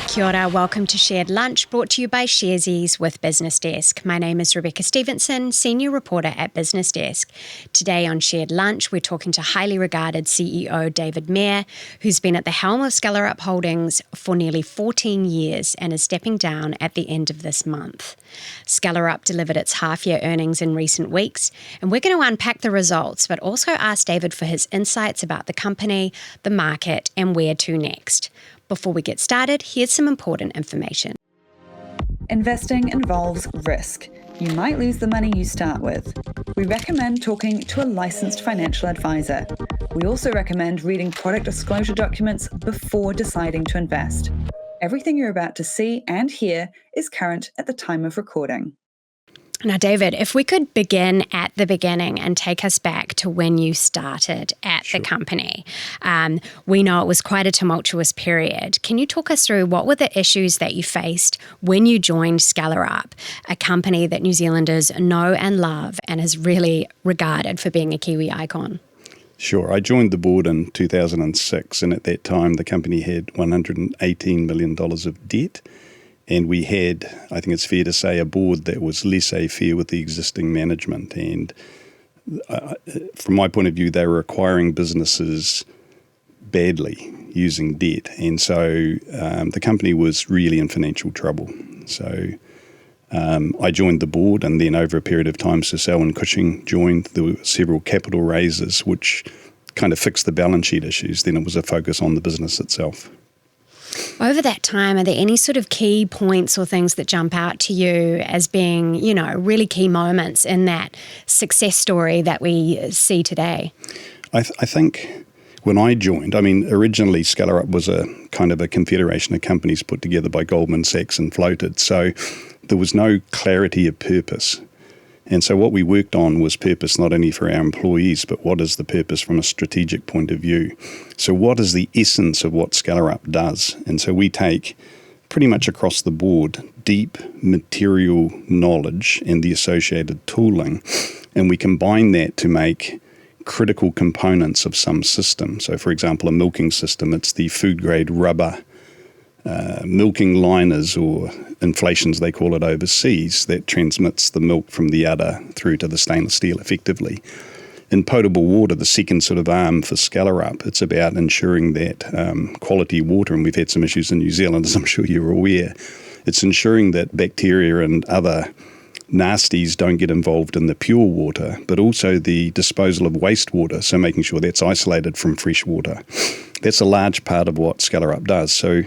Kia ora, welcome to Shared Lunch, brought to you by Sharesies with BusinessDesk. My name is Rebecca Stevenson, Senior Reporter at BusinessDesk. Today on Shared Lunch, we're talking to highly regarded CEO David Mair, who's been at the helm of Scalar Up Holdings for nearly 14 years and is stepping down at the end of this month. Scalar Up delivered its half-year earnings in recent weeks, and we're going to unpack the results, but also ask David for his insights about the company, the market, and where to next. Before we get started, here's some important information. Investing involves risk. You might lose the money you start with. We recommend talking to a licensed financial advisor. We also recommend reading product disclosure documents before deciding to invest. Everything you're about to see and hear is current at the time of recording. Now, David, if we could begin at the beginning and take us back to when you started at the company. We know it was quite a tumultuous period. Can you talk us through what were the issues that you faced when you joined Scalar Up, a company that New Zealanders know and love and is really regarded for being a Kiwi icon? Sure. I joined the board in 2006, and at that time the company had $118 million of debt. And we had, I think it's fair to say, a board that was laissez-faire with the existing management. And from my point of view, they were acquiring businesses badly using debt. And so the company was really in financial trouble. So I joined the board, and then over a period of time, Sir Selwyn Cushing joined. There were several capital raises, which kind of fixed the balance sheet issues. Then it was a focus on the business itself. Over that time, are there any sort of key points or things that jump out to you as being, really key moments in that success story that we see today? I think when I joined, originally Scalar Up was a kind of a confederation of companies put together by Goldman Sachs and floated. So there was no clarity of purpose. And so what we worked on was purpose not only for our employees, but what is the purpose from a strategic point of view? So what is the essence of what Scalar Up does? And so we take pretty much across the board deep material knowledge and the associated tooling, and we combine that to make critical components of some system. So for example, a milking system, it's the food grade rubber milking liners, or inflations they call it overseas, that transmits the milk from the udder through to the stainless steel effectively. In potable water, the second sort of arm for Scalar Up, it's about ensuring that quality water, and we've had some issues in New Zealand, as I'm sure you're aware, it's ensuring that bacteria and other nasties don't get involved in the pure water, but also the disposal of wastewater, so making sure that's isolated from fresh water. That's a large part of what Scalar Up does. So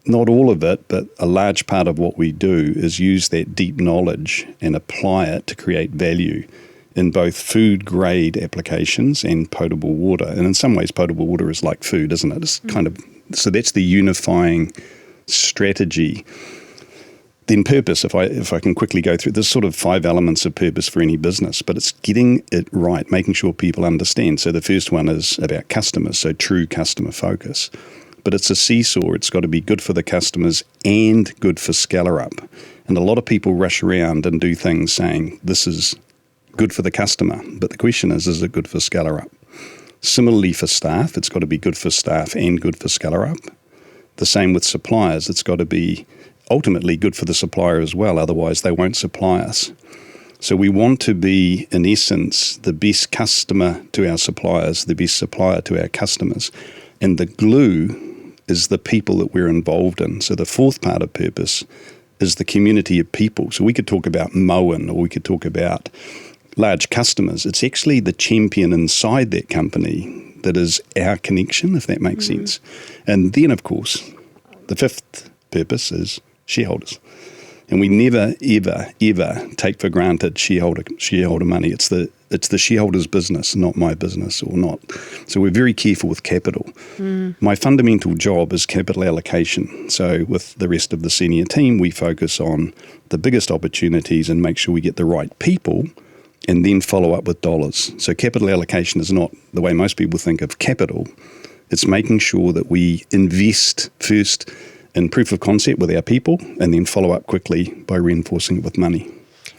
not all of it, but a large part of what we do is use that deep knowledge and apply it to create value in both food grade applications and potable water. And in some ways, potable water is like food, isn't it? It's kind of, so that's the unifying strategy. Then purpose, if I can quickly go through, there's sort of 5 elements of purpose for any business, but it's getting it right, making sure people understand. So the first one is about customers, so true customer focus. But it's a seesaw. It's got to be good for the customers and good for Scalar Up. And a lot of people rush around and do things saying, this is good for the customer. But the question is it good for Scalar Up? Similarly for staff, it's got to be good for staff and good for Scalar Up. The same with suppliers. It's got to be ultimately good for the supplier as well. Otherwise, they won't supply us. So we want to be, in essence, the best customer to our suppliers, the best supplier to our customers. And the glue is the people that we're involved in. So the fourth part of purpose is the community of people. So we could talk about Moen, or we could talk about large customers. It's actually the champion inside that company that is our connection, if that makes sense. And then, of course, the fifth purpose is shareholders. And we never, ever, ever take for granted shareholder money. It's the shareholder's business, not my business or not. So we're very careful with capital. My fundamental job is capital allocation. So with the rest of the senior team, we focus on the biggest opportunities and make sure we get the right people and then follow up with dollars. So capital allocation is not the way most people think of capital. It's making sure that we invest first in proof of concept with our people and then follow up quickly by reinforcing it with money.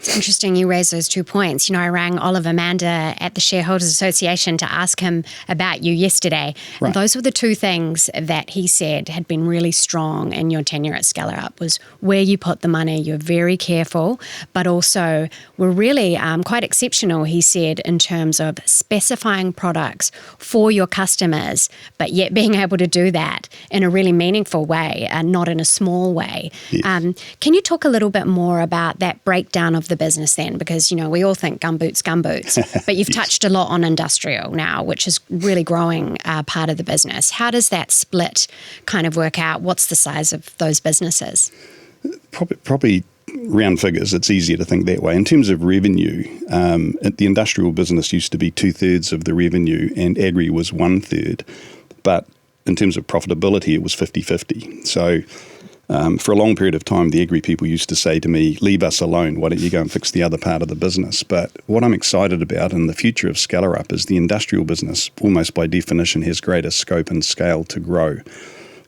It's interesting you raise those 2 points. I rang Oliver Mander at the Shareholders Association to ask him about you yesterday. Right. And those were the two things that he said had been really strong in your tenure at Scalar Up, was where you put the money. You're very careful, but also were really quite exceptional, he said, in terms of specifying products for your customers, but yet being able to do that in a really meaningful way, not in a small way. Yes. Can you talk a little bit more about that breakdown of the business then? Because, we all think gumboots, but you've touched a lot on industrial now, which is really growing part of the business. How does that split kind of work out? What's the size of those businesses? Probably round figures, it's easier to think that way. In terms of revenue, the industrial business used to be 2/3 of the revenue and agri was 1/3. But in terms of profitability, it was 50-50. So for a long period of time, the agri people used to say to me, leave us alone, why don't you go and fix the other part of the business? But what I'm excited about in the future of Scalar Up is the industrial business, almost by definition, has greater scope and scale to grow.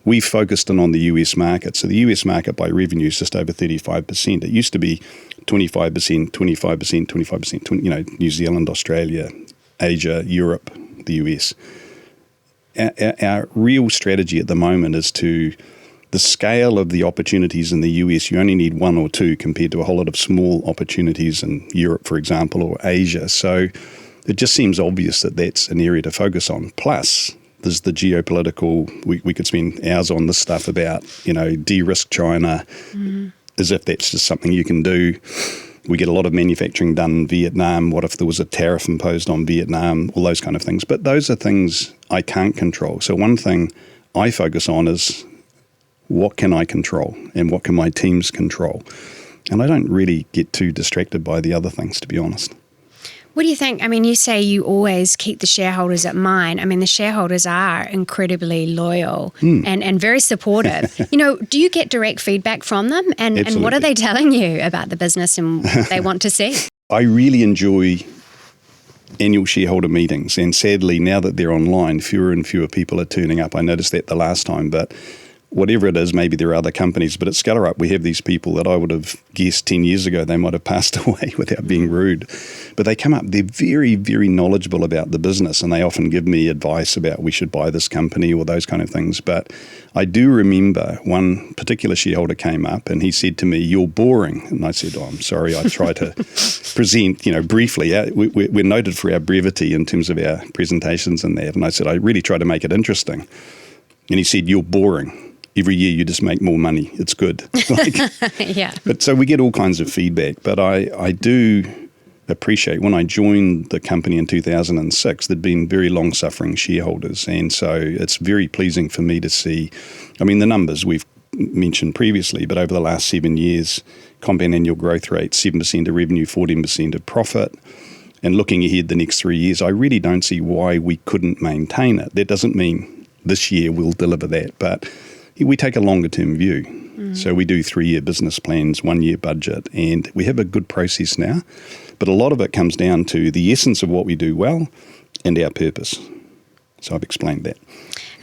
We focused in on the US market. So the US market by revenue is just over 35%. It used to be 25%, 25%, 25%, New Zealand, Australia, Asia, Europe, the US. Our real strategy at the moment is the scale of the opportunities in the US, you only need one or two compared to a whole lot of small opportunities in Europe, for example, or Asia. So it just seems obvious that that's an area to focus on. Plus, there's the geopolitical, we could spend hours on this stuff about, de-risk China, as if that's just something you can do. We get a lot of manufacturing done in Vietnam. What if there was a tariff imposed on Vietnam? All those kind of things. But those are things I can't control. So one thing I focus on is what can I control and what can my teams control? And I don't really get too distracted by the other things, to be honest. What do you think? You say you always keep the shareholders at mind. The shareholders are incredibly loyal and very supportive. Do you get direct feedback from them? And what are they telling you about the business and what they want to see? I really enjoy annual shareholder meetings. And sadly, now that they're online, fewer and fewer people are turning up. I noticed that the last time, but whatever it is, maybe there are other companies, but at Scalar Up, we have these people that I would have guessed 10 years ago they might have passed away without being rude. But they come up, they're very, very knowledgeable about the business, and they often give me advice about we should buy this company or those kind of things. But I do remember one particular shareholder came up and he said to me, "You're boring." And I said, "Oh, I'm sorry, I try to present, briefly. We're noted for our brevity in terms of our presentations and that." And I said, "I really try to make it interesting." And he said, "You're boring. Every year you just make more money. It's good." Yeah. But so we get all kinds of feedback. But I do appreciate when I joined the company in 2006, there'd been very long-suffering shareholders. And so it's very pleasing for me to see, the numbers we've mentioned previously, but over the last 7 years, compound annual growth rate, 7% of revenue, 14% of profit. And looking ahead the next 3 years, I really don't see why we couldn't maintain it. That doesn't mean this year we'll deliver that, but we take a longer term view. So we do 3-year business plans, 1-year budget, and we have a good process now. But a lot of it comes down to the essence of what we do well and our purpose. So I've explained that.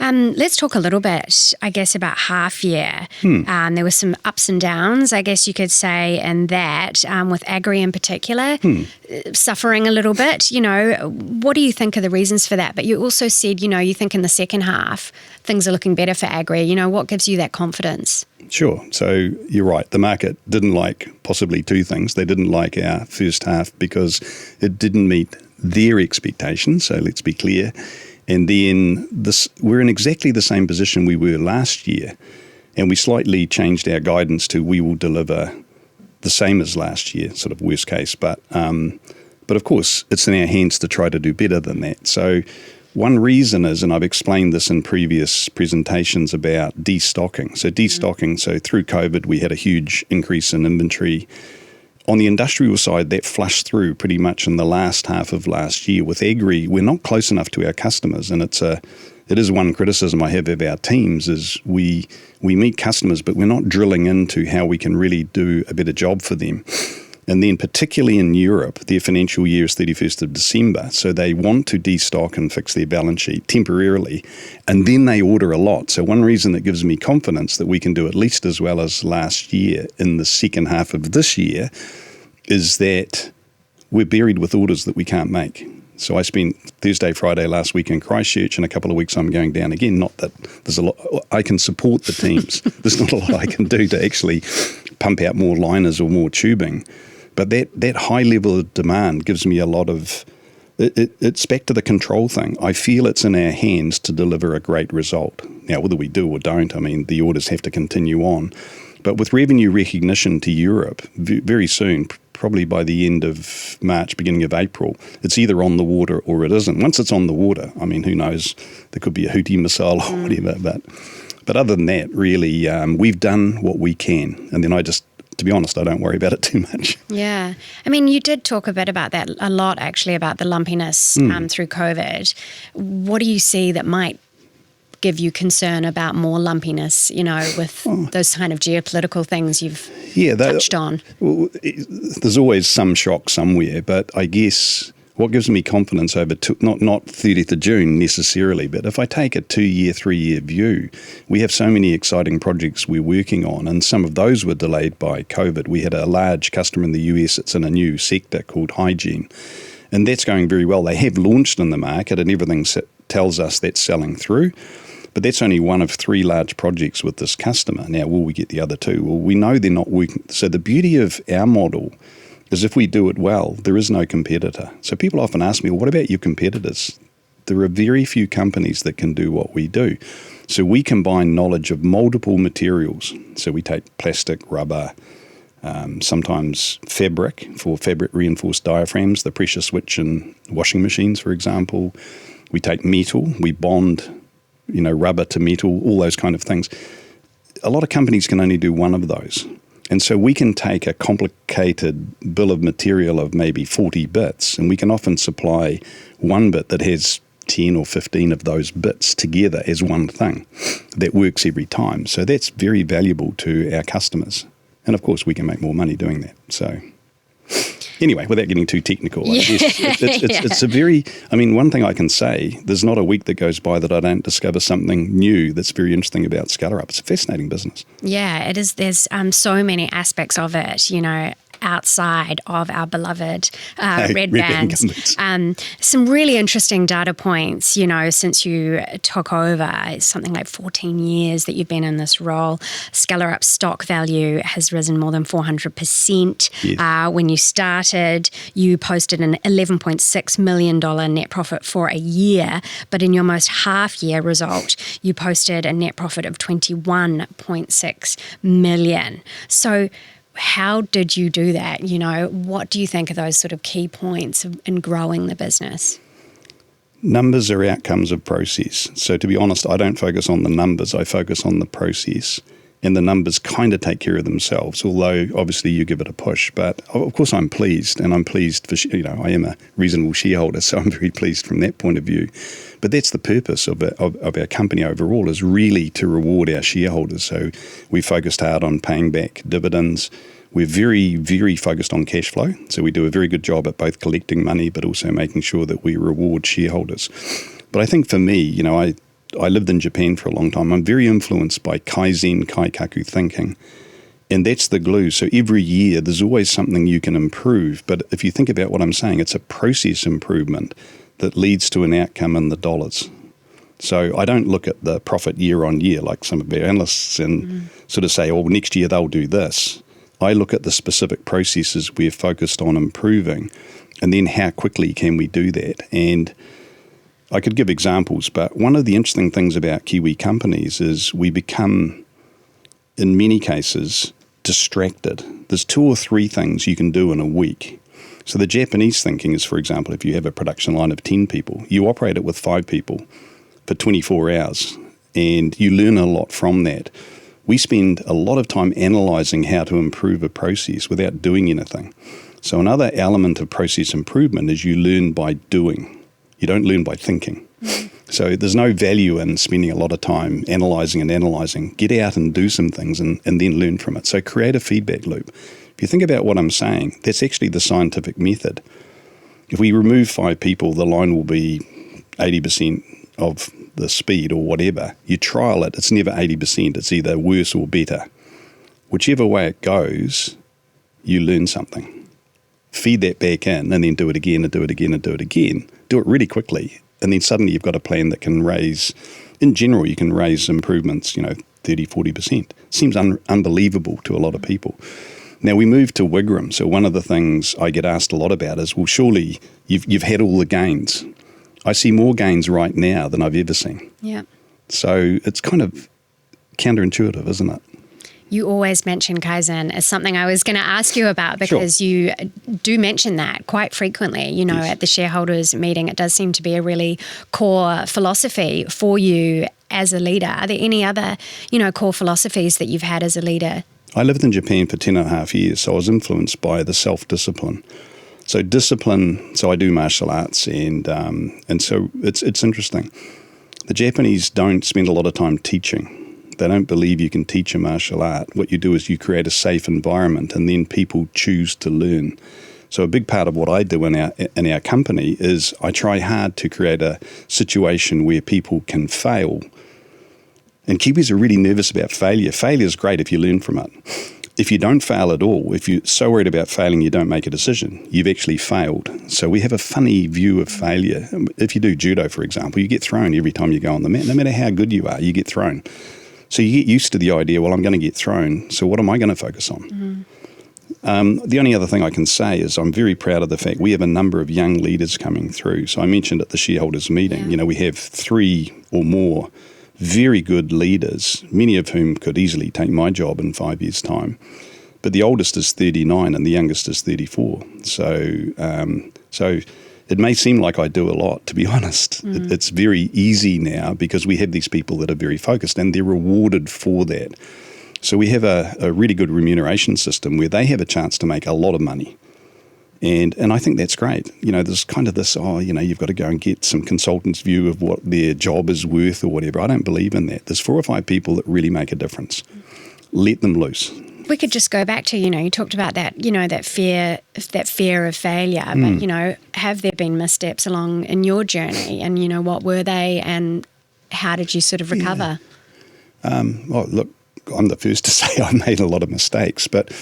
Let's talk a little bit, I guess, about half year. There were some ups and downs, I guess you could say, and that with agri in particular, suffering a little bit. What do you think are the reasons for that? But you also said, you think in the second half, things are looking better for agri. What gives you that confidence? Sure. So you're right. The market didn't like possibly two things. They didn't like our first half because it didn't meet their expectations. So let's be clear. And then we're in exactly the same position we were last year. And we slightly changed our guidance to we will deliver the same as last year, sort of worst case. But of course, it's in our hands to try to do better than that. So one reason is, and I've explained this in previous presentations about destocking. So destocking, so through COVID, we had a huge increase in inventory. On the industrial side, that flushed through pretty much in the last half of last year. With agri, we're not close enough to our customers, and it is one criticism I have of our teams is we meet customers, but we're not drilling into how we can really do a better job for them. And then particularly in Europe, their financial year is 31st of December, so they want to destock and fix their balance sheet temporarily, and then they order a lot. So one reason that gives me confidence that we can do at least as well as last year in the second half of this year is that we're buried with orders that we can't make. So I spent Thursday, Friday last week in Christchurch, and a couple of weeks I'm going down again. Not that there's a lot I can support the teams. There's not a lot I can do to actually pump out more liners or more tubing. But that high level of demand gives me a lot of, it's back to the control thing. I feel it's in our hands to deliver a great result. Now, whether we do or don't, I mean, the orders have to continue on. But with revenue recognition to Europe, very soon, probably by the end of March, beginning of April, it's either on the water or it isn't. Once it's on the water, I mean, who knows? There could be a Houthi missile or whatever. But other than that, really, we've done what we can. And then to be honest, I don't worry about it too much. Yeah. I mean, you did talk a bit about that, a lot actually, about the lumpiness through COVID. What do you see that might give you concern about more lumpiness, with those kind of geopolitical things you've touched on? Well, there's always some shock somewhere, but I guess what gives me confidence over not 30th of June necessarily, but if I take a 2-year, 3-year view, we have so many exciting projects we're working on, and some of those were delayed by COVID. We had a large customer in the US that's in a new sector called hygiene, and that's going very well. They have launched in the market, and everything tells us that's selling through. But that's only one of 3 large projects with this customer. Now, will we get the other 2? Well, we know they're not working. So the beauty of our model is if we do it well, there is no competitor. So people often ask me, well, what about your competitors? There are very few companies that can do what we do. So we combine knowledge of multiple materials. So we take plastic, rubber, sometimes fabric for fabric reinforced diaphragms, the pressure switch in washing machines, for example. We take metal, we bond rubber to metal, all those kind of things. A lot of companies can only do one of those. And so we can take a complicated bill of material of maybe 40 bits, and we can often supply one bit that has 10 or 15 of those bits together as one thing that works every time. So that's very valuable to our customers. And of course, we can make more money doing that. So anyway, without getting too technical, I guess it's a very, one thing I can say, there's not a week that goes by that I don't discover something new that's very interesting about Scalar Up. It's a fascinating business. Yeah, it is. There's so many aspects of it, outside of our beloved red bands. Some really interesting data points, since you took over. It's something like 14 years that you've been in this role. Scalar Up stock value has risen more than 400%. Yes. When you started, you posted an $11.6 million net profit for a year, but in your most half-year result, you posted a net profit of $21.6 million. So how did you do that? What do you think are those sort of key points in growing the business? Numbers are outcomes of process. So to be honest, I don't focus on the numbers. I focus on the process. And the numbers kind of take care of themselves, although obviously you give it a push. But of course I'm pleased, and I'm pleased for, I am a reasonable shareholder, so I'm very pleased from that point of view. But that's the purpose of our company overall, is really to reward our shareholders. So we focused hard on paying back dividends. We're very, very focused on cash flow. So we do a very good job at both collecting money, but also making sure that we reward shareholders. But I think for me, I lived in Japan for a long time. I'm very influenced by Kaizen, Kaikaku thinking, and that's the glue. So every year there's always something you can improve. But if you think about what I'm saying, it's a process improvement that leads to an outcome in the dollars. So I don't look at the profit year on year like some of our analysts and sort of say, oh, next year they'll do this. I look at the specific processes we're focused on improving, and then how quickly can we do that. And I could give examples, but one of the interesting things about Kiwi companies is we become, in many cases, distracted. There's 2 or 3 things you can do in a week. So the Japanese thinking is, for example, if you have a production line of 10 people, you operate it with 5 people for 24 hours, and you learn a lot from that. We spend a lot of time analysing how to improve a process without doing anything. So another element of process improvement is you learn by doing. You don't learn by thinking. So there's no value in spending a lot of time analysing. Get out and do some things and then learn from it. So create a feedback loop. If you think about what I'm saying, that's actually the scientific method. If we remove 5 people, the line will be 80% of the speed or whatever. You trial it, it's never 80%. It's either worse or better. Whichever way it goes, you learn something. feed that back in, and then do it again and do it again and do it again. Do it really quickly, and then suddenly you've got a plan that can raise, in general, you can raise improvements, 30, 40%. Seems unbelievable to a lot of people. Now, we moved to Wigram, so one of the things I get asked a lot about is, well, surely you've had all the gains. I see more gains right now than I've ever seen. Yeah. So it's kind of counterintuitive, isn't it? You always mention Kaizen as something I was going to ask you about, because you do mention that quite frequently. Yes. At the shareholders meeting, it does seem to be a really core philosophy for you as a leader. Are there any other, core philosophies that you've had as a leader? I lived in Japan for 10 and a half years, so I was influenced by the self-discipline. So discipline, so I do martial arts, and so it's interesting. The Japanese don't spend a lot of time teaching. They don't believe you can teach a martial art. What you do is you create a safe environment, and then people choose to learn. So a big part of what I do in our company is I try hard to create a situation where people can fail. And Kiwis are really nervous about failure. Failure is great if you learn from it. If you don't fail at all, if you're so worried about failing you don't make a decision, you've actually failed. So we have a funny view of failure. If you do judo, for example, you get thrown every time you go on the mat. No matter how good you are, you get thrown. So you get used to the idea, well, I'm going to get thrown, so what am I going to focus on? Mm-hmm. The only other thing I can say is I'm very proud of the fact we have a number of young leaders coming through. So I mentioned at the shareholders meeting, we have 3 or more very good leaders, many of whom could easily take my job in 5 years' time. But the oldest is 39 and the youngest is 34. So it may seem like I do a lot, to be honest. Mm. It's very easy now because we have these people that are very focused and they're rewarded for that. So we have a really good remuneration system where they have a chance to make a lot of money. And I think that's great. There's kind of this, you've got to go and get some consultant's view of what their job is worth or whatever. I don't believe in that. There's 4 or 5 people that really make a difference. Let them loose. We could just go back to, you talked about that, that fear of failure. But, have there been missteps along in your journey? And, what were they and how did you sort of recover? Well, look, I'm the first to say I made a lot of mistakes. But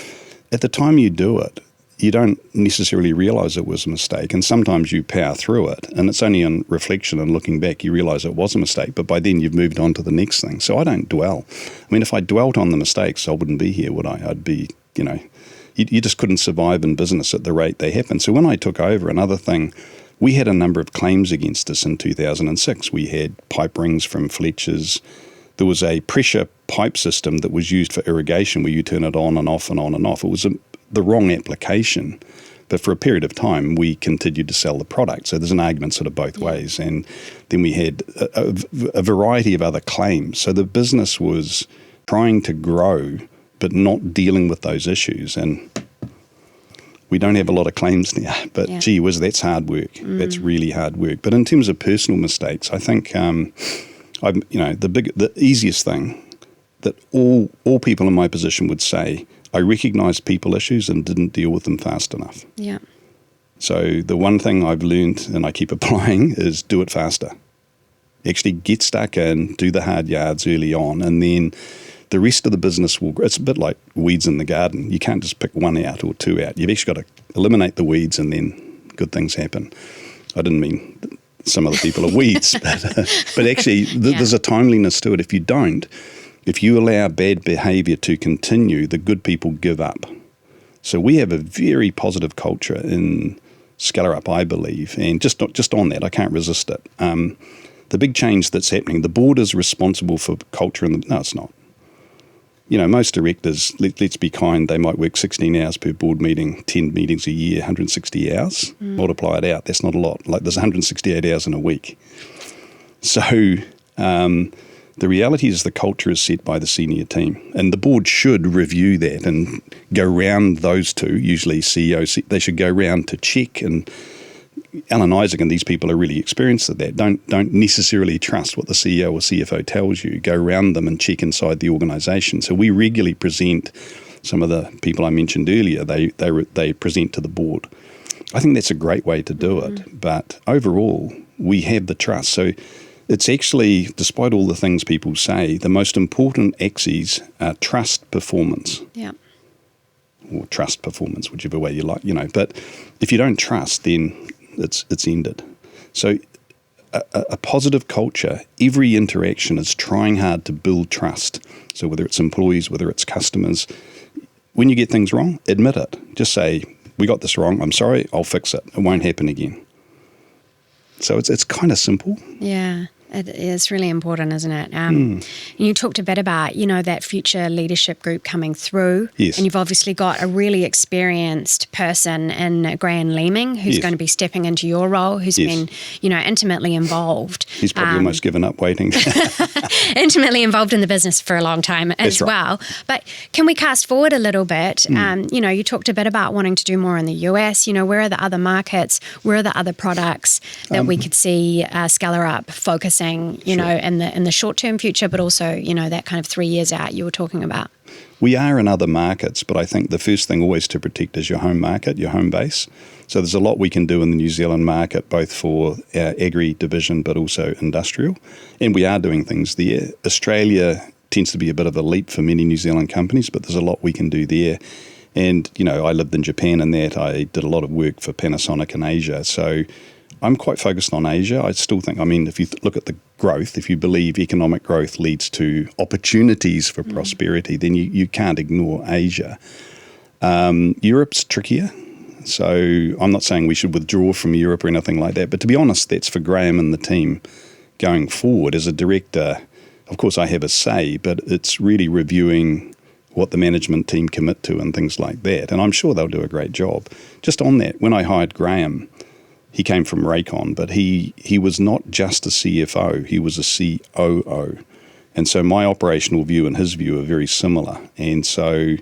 at the time you do it, you don't necessarily realise it was a mistake. And sometimes you power through it. And it's only on reflection and looking back you realise it was a mistake. But by then you've moved on to the next thing. So I don't dwell. I mean, if I dwelt on the mistakes, I wouldn't be here, would I? I'd be, you just couldn't survive in business at the rate they happen. So when I took over, another thing, we had a number of claims against us in 2006. We had pipe rings from Fletcher's. There was a pressure pipe system that was used for irrigation where you turn it on and off and on and off. It was the wrong application. But for a period of time, we continued to sell the product. So there's an argument sort of both ways. And then we had a variety of other claims. So the business was trying to grow, but not dealing with those issues. And we don't have a lot of claims now. But gee whiz, that's hard work. That's really hard work. But in terms of personal mistakes, I think the easiest thing that all people in my position would say, I recognised people issues and didn't deal with them fast enough. Yeah. So the one thing I've learned and I keep applying is do it faster. Actually get stuck in, do the hard yards early on, and then the rest of the business will grow. It's a bit like weeds in the garden. You can't just pick 1 out or 2 out. You've actually got to eliminate the weeds and then good things happen. I didn't mean some other people are weeds, but actually there's a timeliness to it. If you allow bad behaviour to continue, the good people give up. So we have a very positive culture in Scalar Up, I believe, and just on that, I can't resist it. The big change that's happening, the board is responsible for culture. No, it's not. Most directors, let's be kind, they might work 16 hours per board meeting, 10 meetings a year, 160 hours. Multiply it out, that's not a lot. Like there's 168 hours in a week. So the reality is the culture is set by the senior team, and the board should review that and go round those two, usually CEO, they should go round to check. And Alan Isaac and these people are really experienced at that. Don't necessarily trust what the CEO or CFO tells you. Go round them and check inside the organisation. So we regularly present some of the people I mentioned earlier. They present to the board. I think that's a great way to do it. But overall, we have the trust. So it's actually, despite all the things people say, the most important axes are trust, performance. Yeah. or trust performance, whichever way you like, But if you don't trust, then it's ended. So a positive culture, every interaction is trying hard to build trust. So whether it's employees, whether it's customers, when you get things wrong, admit it. Just say, we got this wrong. I'm sorry. I'll fix it. It won't happen again. So it's kind of simple. Yeah. It is really important, isn't it? You talked a bit about, that future leadership group coming through. Yes. And you've obviously got a really experienced person in Graham Leeming who's going to be stepping into your role, who's been, intimately involved. He's probably almost given up waiting. Intimately involved in the business for a long time as well. But can we cast forward a little bit? You talked a bit about wanting to do more in the US. Where are the other markets? Where are the other products that we could see Scalar Up focusing, in the short-term future, but also, that kind of 3 years out you were talking about? We are in other markets, but I think the first thing always to protect is your home market, your home base. So there's a lot we can do in the New Zealand market, both for our agri division, but also industrial. And we are doing things there. Australia tends to be a bit of a leap for many New Zealand companies, but there's a lot we can do there. And, I lived in Japan and I did a lot of work for Panasonic in Asia. So I'm quite focused on Asia. I still think, if you look at the growth, if you believe economic growth leads to opportunities for prosperity, then you can't ignore Asia. Europe's trickier. So I'm not saying we should withdraw from Europe or anything like that. But to be honest, that's for Graham and the team going forward. As a director, of course, I have a say, but it's really reviewing what the management team commit to and things like that. And I'm sure they'll do a great job. Just on that, when I hired Graham, he came from Raycon, but he was not just a CFO, he was a COO. And so my operational view and his view are very similar. And so,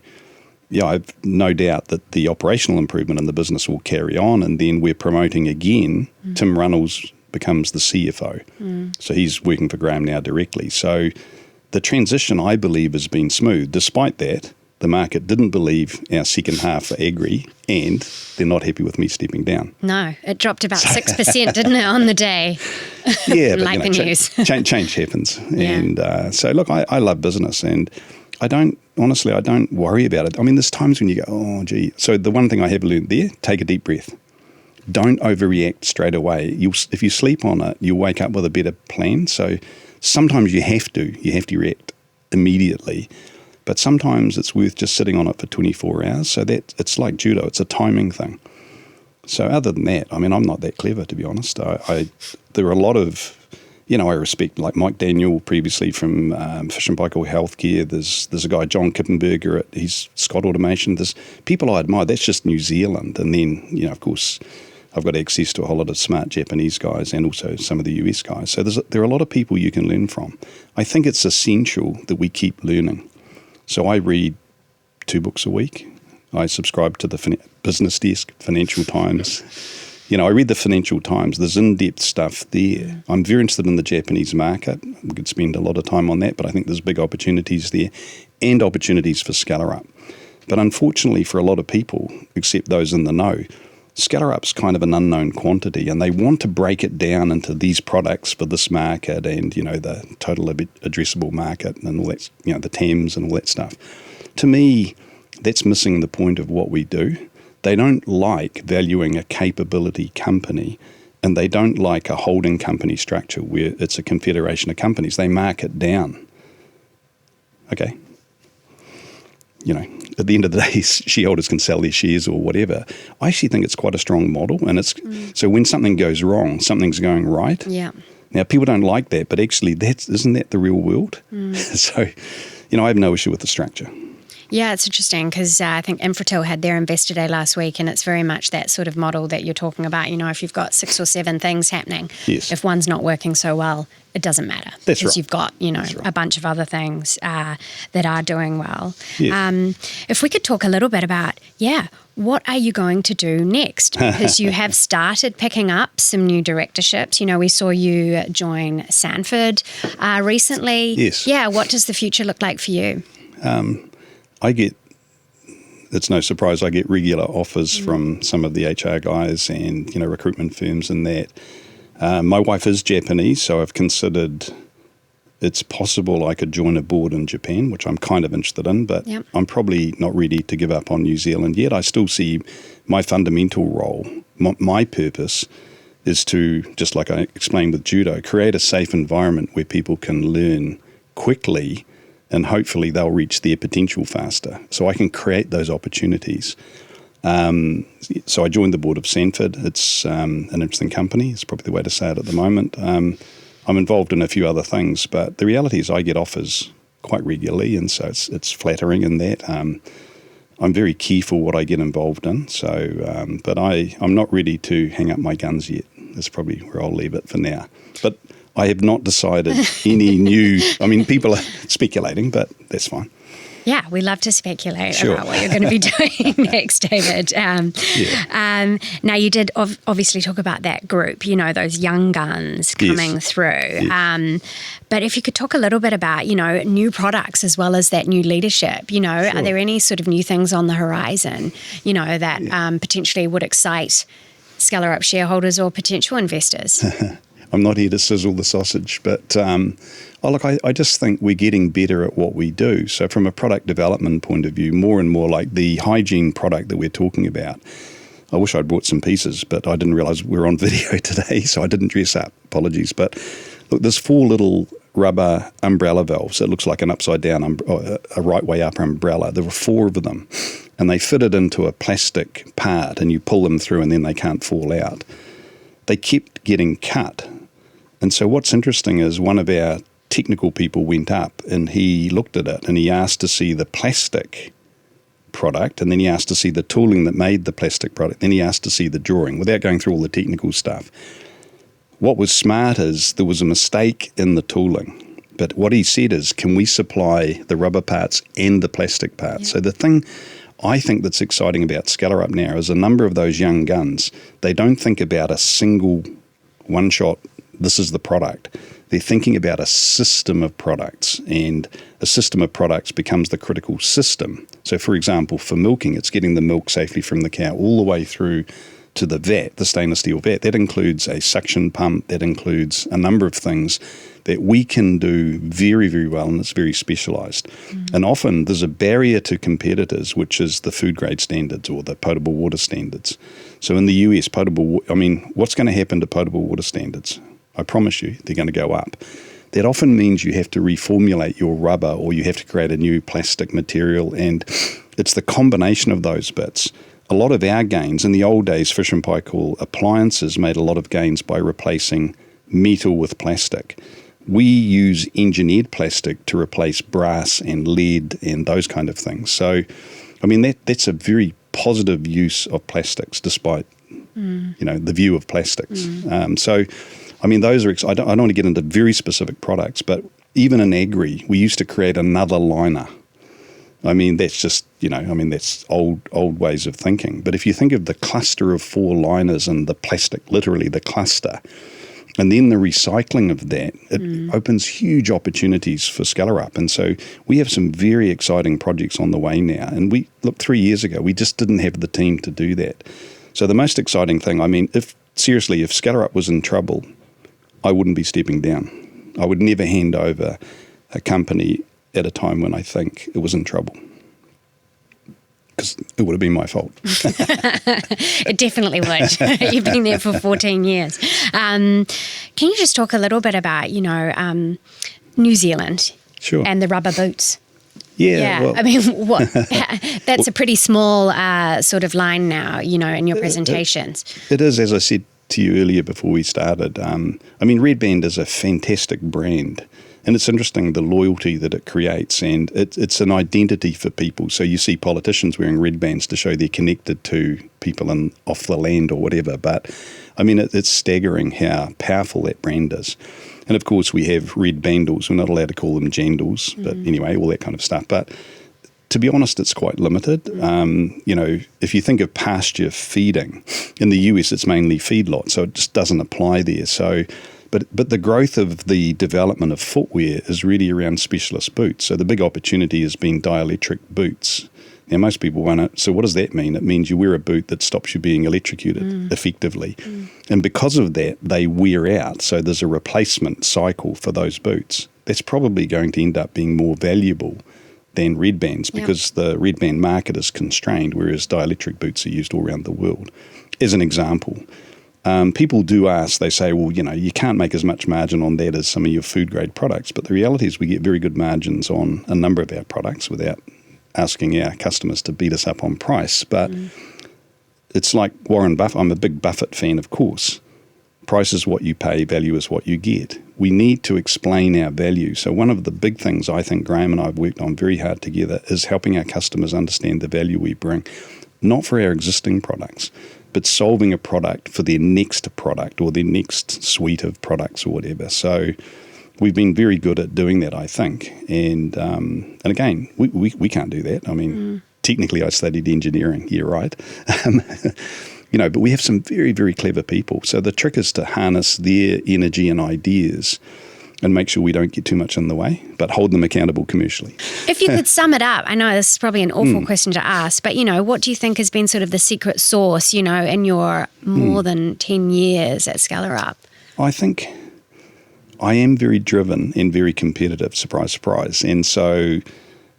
I've no doubt that the operational improvement in the business will carry on, and then we're promoting again. Tim Runnels becomes the CFO. So he's working for Graham now directly. So the transition, I believe, has been smooth. Despite that, the market didn't believe our second half for agri, and they're not happy with me stepping down. No, it dropped about 6%, didn't it, on the day? Yeah, but like the news. Change happens. Yeah. And so, look, I love business, and I don't worry about it. There's times when you go, oh, gee. So the one thing I have learned there, take a deep breath. Don't overreact straight away. If you sleep on it, you'll wake up with a better plan. So sometimes you have to react immediately. But sometimes it's worth just sitting on it for 24 hours. So that it's like judo, it's a timing thing. So other than that, I'm not that clever, to be honest. There are a lot of, I respect, like Mike Daniel previously from Fish and Paykel Healthcare. There's a guy, John Kippenberger, he's Scott Automation. There's people I admire. That's just New Zealand. And then, of course, I've got access to a whole lot of smart Japanese guys and also some of the US guys. So there are a lot of people you can learn from. I think it's essential that we keep learning. So I read 2 books a week. I subscribe to the BusinessDesk, Financial Times. I read the Financial Times. There's in-depth stuff there. I'm very interested in the Japanese market. We could spend a lot of time on that, but I think there's big opportunities there and opportunities for Scalar Up. But unfortunately for a lot of people, except those in the know, Scalar Up's kind of an unknown quantity, and they want to break it down into these products for this market and, the total addressable market and all that, the TAMs and all that stuff. To me, that's missing the point of what we do. They don't like valuing a capability company, and they don't like a holding company structure where it's a confederation of companies. They mark it down. Okay. At the end of the day, shareholders can sell their shares or whatever. I actually think it's quite a strong model, and so when something goes wrong, something's going right. Yeah. Now, people don't like that, but actually, isn't that the real world? So, I have no issue with the structure. Yeah, it's interesting because I think Infratil had their investor day last week, and it's very much that sort of model that you're talking about. If you've got 6 or 7 things happening, yes. If one's not working so well, it doesn't matter. That's because right. You've got, a bunch of other things that are doing well. Yes. If we could talk a little bit about, what are you going to do next? Because you have started picking up some new directorships. We saw you join Sanford recently. Yes. Yeah, what does the future look like for you? It's no surprise, I get regular offers from some of the HR guys and, recruitment firms and that. My wife is Japanese, so I've considered it's possible I could join a board in Japan, which I'm kind of interested in, but I'm probably not ready to give up on New Zealand yet. I still see my fundamental role, my purpose is to, just like I explained with judo, create a safe environment where people can learn quickly and hopefully they'll reach their potential faster. So I can create those opportunities. So I joined the board of Sanford. It's an interesting company. It's probably the way to say it at the moment. I'm involved in a few other things, but the reality is I get offers quite regularly, and so it's flattering in that. I'm very careful what I get involved in, so but I'm not ready to hang up my guns yet. That's probably where I'll leave it for now. But I have not decided any new... I mean, people are speculating, but that's fine. Yeah, we love to speculate about what you're going to be doing next, David. Now, you did obviously talk about that group, those young guns coming through. Yes. But if you could talk a little bit about, new products as well as that new leadership, are there any sort of new things on the horizon, that potentially would excite Scalar Up shareholders or potential investors? I'm not here to sizzle the sausage, but I just think we're getting better at what we do. So from a product development point of view, more and more like the hygiene product that we're talking about. I wish I'd brought some pieces, but I didn't realise we're on video today, so I didn't dress up. Apologies. But look, there's 4 little rubber umbrella valves. It looks like an upside down, a right way up umbrella. There were 4 of them, and they fitted into a plastic part, and you pull them through, and then they can't fall out. They kept getting cut. And so what's interesting is one of our technical people went up and he looked at it and he asked to see the plastic product, and then he asked to see the tooling that made the plastic product. Then he asked to see the drawing without going through all the technical stuff. What was smart is there was a mistake in the tooling. But what he said is, can we supply the rubber parts and the plastic parts? Yeah. So the thing I think that's exciting about Scalar Up now is a number of those young guns, they don't think about a single one-shot, this is the product. They're thinking about a system of products, and a system of products becomes the critical system. So, for example, for milking, it's getting the milk safely from the cow all the way through to the vat, the stainless steel vat. That includes a suction pump. That includes a number of things that we can do very, very well, and it's very specialised. And often there's a barrier to competitors, which is the food grade standards or the potable water standards. So in the US, what's going to happen to potable water standards? I promise you, they're going to go up. That often means you have to reformulate your rubber, or you have to create a new plastic material, and it's the combination of those bits. A lot of our gains, in the old days, Fish and Paykel appliances made a lot of gains by replacing metal with plastic. We use engineered plastic to replace brass and lead and those kind of things. So, that's a very positive use of plastics, despite, the view of plastics. Those are, I don't want to get into very specific products, but even in agri, we used to create another liner. That's just, that's old ways of thinking. But if you think of the cluster of 4 liners and the plastic, literally the cluster, and then the recycling of that, it opens huge opportunities for Scalar Up. And so we have some very exciting projects on the way now. And 3 years ago, we just didn't have the team to do that. So the most exciting thing, if Scalar Up was in trouble, I wouldn't be stepping down. I would never hand over a company at a time when I think it was in trouble, because it would have been my fault. It definitely would. You've been there for 14 years. Can you just talk a little bit about, New Zealand and the rubber boots? Yeah. Well, that's a pretty small sort of line now, in your presentations. It is, as I said to you earlier before we started. Red Band is a fantastic brand, and it's interesting the loyalty that it creates, and it's an identity for people. So you see politicians wearing red bands to show they're connected to people off the land or whatever. But it's staggering how powerful that brand is. And of course we have red bandles. We're not allowed to call them jandals, but anyway, all that kind of stuff. But to be honest, it's quite limited. If you think of pasture feeding, in the US it's mainly feedlot, so it just doesn't apply there. So, but the growth of the development of footwear is really around specialist boots. So the big opportunity has been dielectric boots. Now most people won't. So what does that mean? It means you wear a boot that stops you being electrocuted effectively. And because of that, they wear out. So there's a replacement cycle for those boots. that's probably going to end up being more valuable than red bands because the red band market is constrained, whereas dielectric boots are used all around the world. As an example, people do ask, they say, well, you can't make as much margin on that as some of your food-grade products, but the reality is we get very good margins on a number of our products without asking our customers to beat us up on price. But it's like Warren Buffett. I'm a big Buffett fan, of course. Price is what you pay, value is what you get. We need to explain our value. So one of the big things I think Graham and I have worked on very hard together is helping our customers understand the value we bring, not for our existing products, but solving a product for their next product or their next suite of products or whatever. So we've been very good at doing that, I think. And again, we can't do that. I mean, technically I studied engineering, you're right. But we have some very, very clever people. So the trick is to harness their energy and ideas and make sure we don't get too much in the way, but hold them accountable commercially. If you could sum it up, I know this is probably an awful question to ask, but, what do you think has been sort of the secret sauce, in your more than 10 years at Scalar Up? I think I am very driven and very competitive, surprise, surprise. And so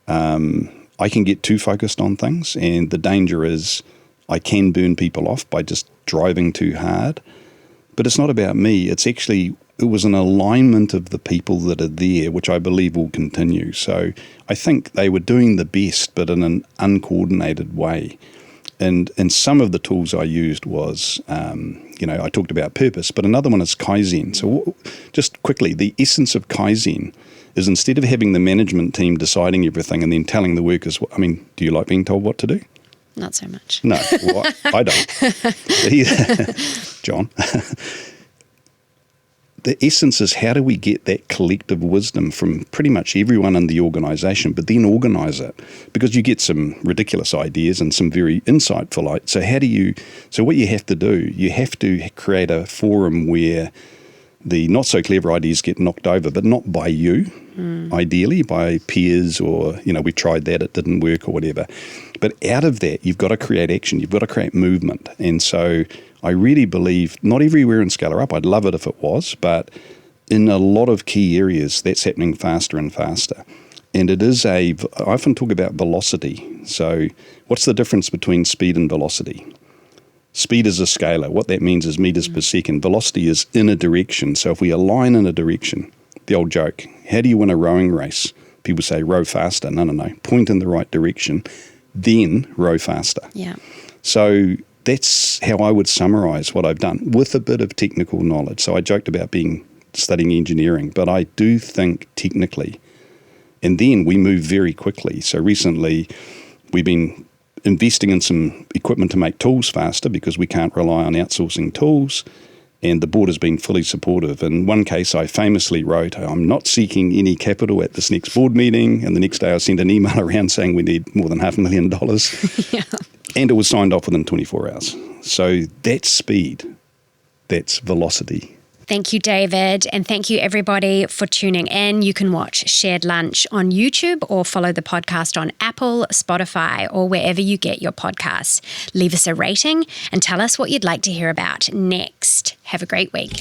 I can get too focused on things, and the danger is I can burn people off by just driving too hard. But it's not about me. It was an alignment of the people that are there, which I believe will continue. So I think they were doing the best, but in an uncoordinated way. And some of the tools I used was, I talked about purpose, but another one is Kaizen. So just quickly, the essence of Kaizen is instead of having the management team deciding everything and then telling the workers, do you like being told what to do? Not so much. No, I don't. John. The essence is how do we get that collective wisdom from pretty much everyone in the organisation, but then organise it? Because you get some ridiculous ideas and some very insightful. So what you have to do, you have to create a forum where the not so clever ideas get knocked over, but not by you, ideally by peers or, we tried that, it didn't work or whatever. But out of that, you've got to create action. You've got to create movement. And so I really believe, not everywhere in Scalar Up, I'd love it if it was, but in a lot of key areas, that's happening faster and faster. And I often talk about velocity. So what's the difference between speed and velocity? Speed is a scalar. What that means is meters per second. Velocity is in a direction. So if we align in a direction, the old joke, how do you win a rowing race? People say row faster. No. Point in the right direction, then row faster. Yeah. So that's how I would summarise what I've done with a bit of technical knowledge. So I joked about studying engineering, but I do think technically. And then we move very quickly. So recently we've been investing in some equipment to make tools faster because we can't rely on outsourcing tools, and the board has been fully supportive. In one case, I famously wrote, I'm not seeking any capital at this next board meeting, and the next day I sent an email around saying we need more than $500,000. Yeah. And it was signed off within 24 hours. So that's speed, that's velocity. Thank you, David, and thank you, everybody, for tuning in. You can watch Shared Lunch on YouTube or follow the podcast on Apple, Spotify, or wherever you get your podcasts. Leave us a rating and tell us what you'd like to hear about next. Have a great week.